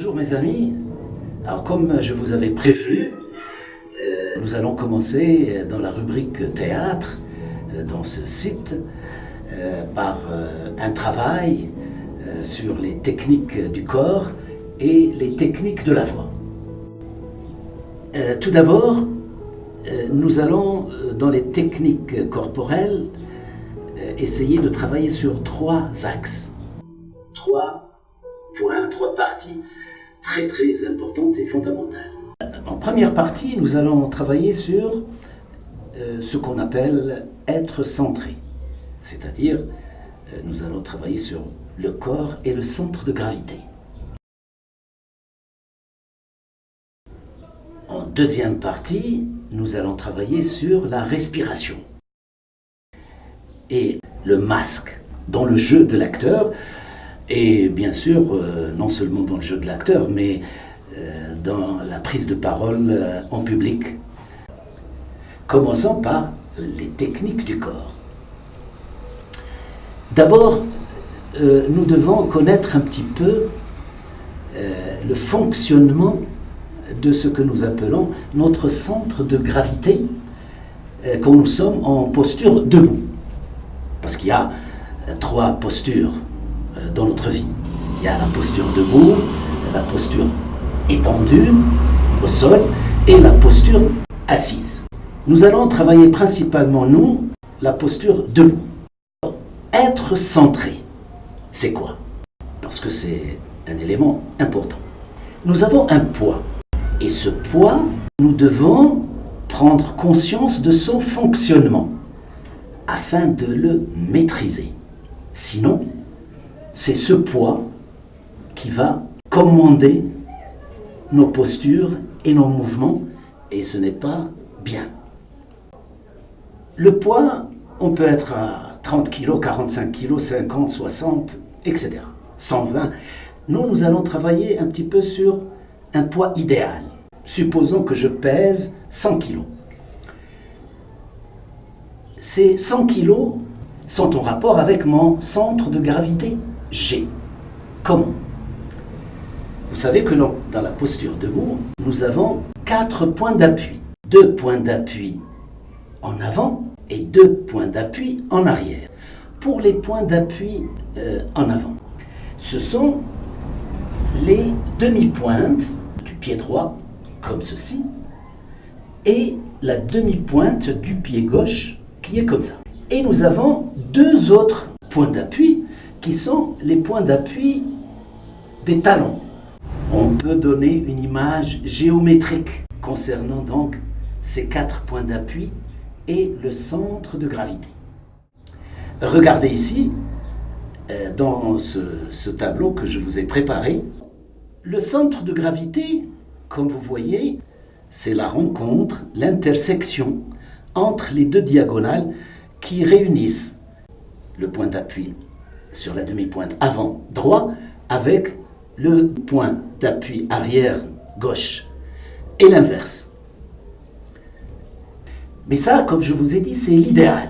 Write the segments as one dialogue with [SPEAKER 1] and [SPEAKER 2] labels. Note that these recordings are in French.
[SPEAKER 1] Bonjour mes amis, alors comme je vous avais prévenu, nous allons commencer dans la rubrique théâtre, dans ce site, par un travail sur les techniques du corps et les techniques de la voix. Tout d'abord, nous allons dans les techniques corporelles essayer de travailler sur trois axes, trois points, trois parties très importantes et fondamentales. En première partie, nous allons travailler sur ce qu'on appelle être centré, c'est-à-dire nous allons travailler sur le corps et le centre de gravité. En deuxième partie, nous allons travailler sur la respiration et le masque dans le jeu de l'acteur, et bien sûr, non seulement dans le jeu de l'acteur, mais dans la prise de parole en public. Commençons par les techniques du corps. D'abord, nous devons connaître un petit peu le fonctionnement de ce que nous appelons notre centre de gravité quand nous sommes en posture debout. Parce qu'il y a trois postures dans notre vie. Il y a la posture debout, la posture étendue au sol et la posture assise. Nous allons travailler principalement, nous, la posture debout. Être centré, c'est quoi? Parce que c'est un élément important. Nous avons un poids. Et ce poids, nous devons prendre conscience de son fonctionnement afin de le maîtriser. Sinon, c'est ce poids qui va commander nos postures et nos mouvements, et ce n'est pas bien. Le poids, on peut être à 30 kg, 45 kg, 50, 60, etc. 120. Nous allons travailler un petit peu sur un poids idéal. Supposons que je pèse 100 kg. Ces 100 kg sont en rapport avec mon centre de gravité G. Comment? Vous savez que dans la posture debout, nous avons 4 points d'appui. 2 points d'appui en avant et 2 points d'appui en arrière. Pour les points d'appui en avant, ce sont les demi-pointes du pied droit, comme ceci, et la demi-pointe du pied gauche, qui est comme ça. Et nous avons 2 autres points d'appui, qui sont les points d'appui des talons. On peut donner une image géométrique concernant donc ces 4 points d'appui et le centre de gravité. Regardez ici, dans ce tableau que je vous ai préparé, le centre de gravité, comme vous voyez, c'est la rencontre, l'intersection entre les deux diagonales qui réunissent le point d'appui sur la demi-pointe avant droit avec le point d'appui arrière gauche et l'inverse. Mais ça, comme je vous ai dit, c'est l'idéal.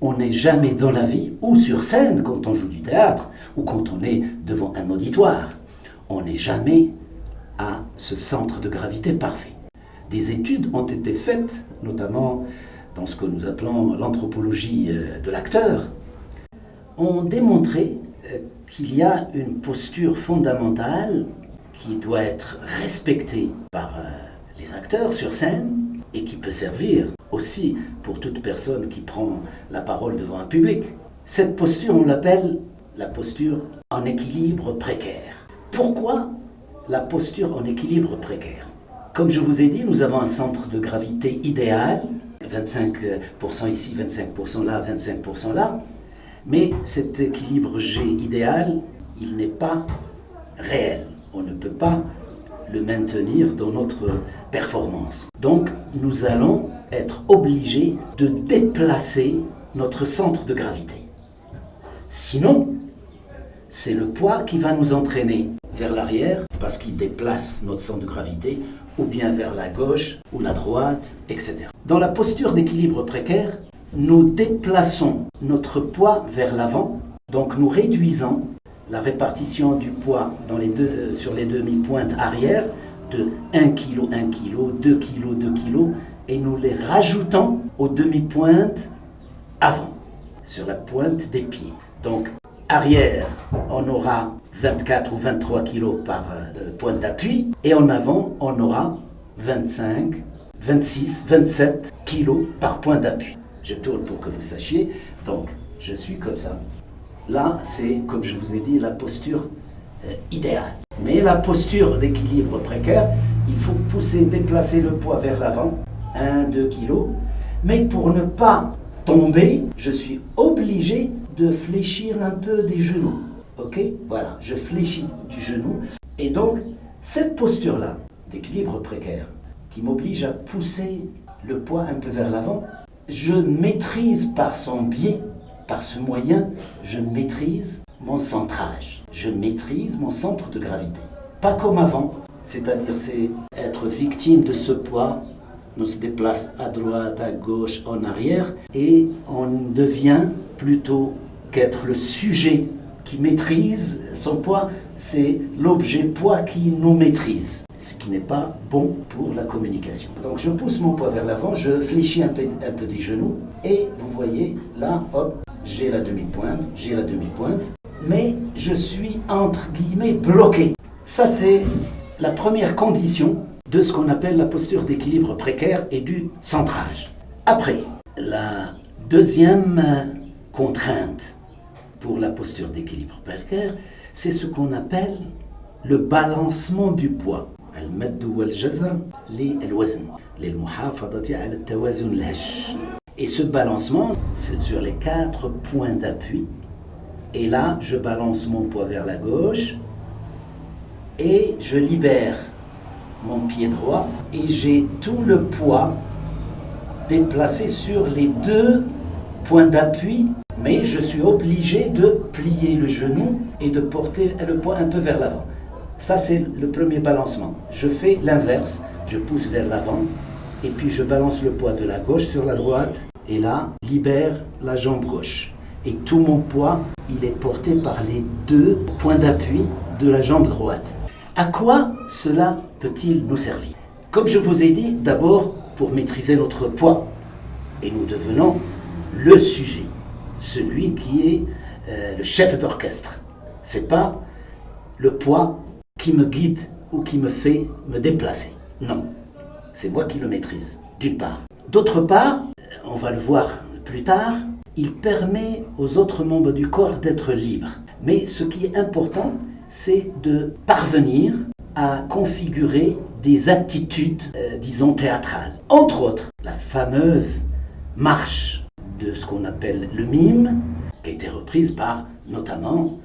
[SPEAKER 1] On n'est jamais dans la vie, ou sur scène quand on joue du théâtre, ou quand on est devant un auditoire, on n'est jamais à ce centre de gravité parfait. Des études ont été faites, notamment dans ce que nous appelons l'anthropologie de l'acteur, ont démontré qu'il y a une posture fondamentale qui doit être respectée par les acteurs sur scène et qui peut servir aussi pour toute personne qui prend la parole devant un public. Cette posture, on l'appelle la posture en équilibre précaire. Pourquoi la posture en équilibre précaire? Comme je vous ai dit, nous avons un centre de gravité idéal, 25% ici, 25% là, 25% là. Mais cet équilibre G idéal, il n'est pas réel. On ne peut pas le maintenir dans notre performance. Donc, nous allons être obligés de déplacer notre centre de gravité. Sinon, c'est le poids qui va nous entraîner vers l'arrière parce qu'il déplace notre centre de gravité, ou bien vers la gauche ou la droite, etc. Dans la posture d'équilibre précaire, nous déplaçons notre poids vers l'avant, donc nous réduisons la répartition du poids sur les demi-pointes arrière de 1 kg, 1 kg, 2 kg, 2 kg, et nous les rajoutons aux demi-pointes avant, sur la pointe des pieds. Donc, arrière, on aura 24 ou 23 kg par pointe d'appui, et en avant, on aura 25, 26, 27 kg par point d'appui. Je tourne pour que vous sachiez. Donc, je suis comme ça. Là, c'est, comme je vous ai dit, la posture idéale. Mais la posture d'équilibre précaire, il faut déplacer le poids vers l'avant, 1, 2 kg. Mais pour ne pas tomber, je suis obligé de fléchir un peu des genoux. Ok? Voilà, je fléchis du genou. Et donc, cette posture-là, d'équilibre précaire, qui m'oblige à pousser le poids un peu vers l'avant, je maîtrise par son biais, par ce moyen, je maîtrise mon centrage. Je maîtrise mon centre de gravité. Pas comme avant, c'est-à-dire c'est être victime de ce poids. On se déplace à droite, à gauche, en arrière, et on devient plutôt qu'être le sujet qui maîtrise son poids, c'est l'objet poids qui nous maîtrise, ce qui n'est pas bon pour la communication. Donc je pousse mon poids vers l'avant, je fléchis un peu des genoux, et vous voyez, là, hop, j'ai la demi-pointe, mais je suis, entre guillemets, bloqué. Ça, c'est la première condition de ce qu'on appelle la posture d'équilibre précaire et du centrage. Après, la deuxième contrainte pour la posture d'équilibre précaire, c'est ce qu'on appelle le balancement du poids. Et ce balancement, c'est sur les 4 points d'appui. Et là, je balance mon poids vers la gauche et je libère mon pied droit et j'ai tout le poids déplacé sur les 2 points d'appui, mais je suis obligé de plier le genou et de porter le poids un peu vers l'avant. Ça, c'est le premier balancement. Je fais l'inverse, je pousse vers l'avant et puis je balance le poids de la gauche sur la droite et là, libère la jambe gauche. Et tout mon poids, il est porté par les 2 points d'appui de la jambe droite. À quoi cela peut-il nous servir? Comme je vous ai dit, d'abord pour maîtriser notre poids. Et nous devenons le sujet, celui qui est le chef d'orchestre. Ce n'est pas le poids qui me guide ou qui me fait me déplacer. Non, c'est moi qui le maîtrise, d'une part. D'autre part, on va le voir plus tard, il permet aux autres membres du corps d'être libres. Mais ce qui est important, c'est de parvenir à configurer des attitudes, disons, théâtrales. Entre autres, la fameuse marche de ce qu'on appelle le mime, qui a été reprise par notamment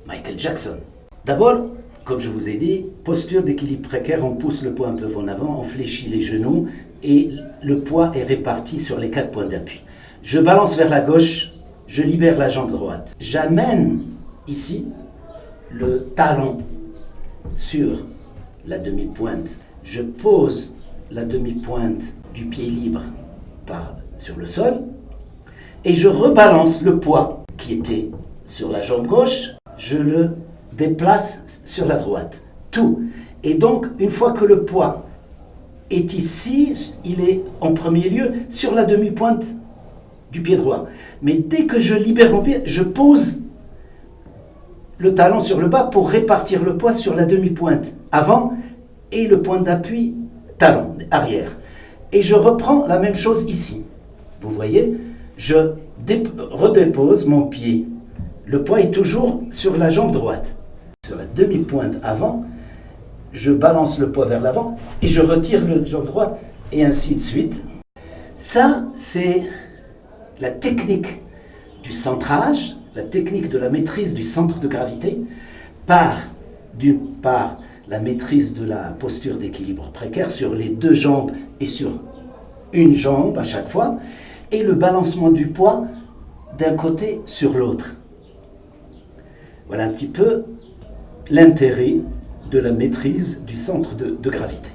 [SPEAKER 1] Michael Jackson. D'abord, comme je vous ai dit, posture d'équilibre précaire, on pousse le poids un peu en avant, on fléchit les genoux et le poids est réparti sur les 4 points d'appui. Je balance vers la gauche, je libère la jambe droite. J'amène ici le talon sur la demi-pointe. Je pose la demi-pointe du pied libre sur le sol et je rebalance le poids qui était sur la jambe gauche, je le déplace sur la droite. Tout. Et donc, une fois que le poids est ici, il est en premier lieu sur la demi-pointe du pied droit. Mais dès que je libère mon pied, je pose le talon sur le bas pour répartir le poids sur la demi-pointe avant et le point d'appui talon arrière. Et je reprends la même chose ici. Vous voyez, je redépose mon pied. Le poids est toujours sur la jambe droite. Sur la demi-pointe avant, je balance le poids vers l'avant et je retire la jambe droite et ainsi de suite. Ça, c'est la technique du centrage, la technique de la maîtrise du centre de gravité par, d'une part, la maîtrise de la posture d'équilibre précaire sur les 2 jambes et sur une jambe à chaque fois, et le balancement du poids d'un côté sur l'autre. Voilà un petit peu l'intérêt de la maîtrise du centre de gravité.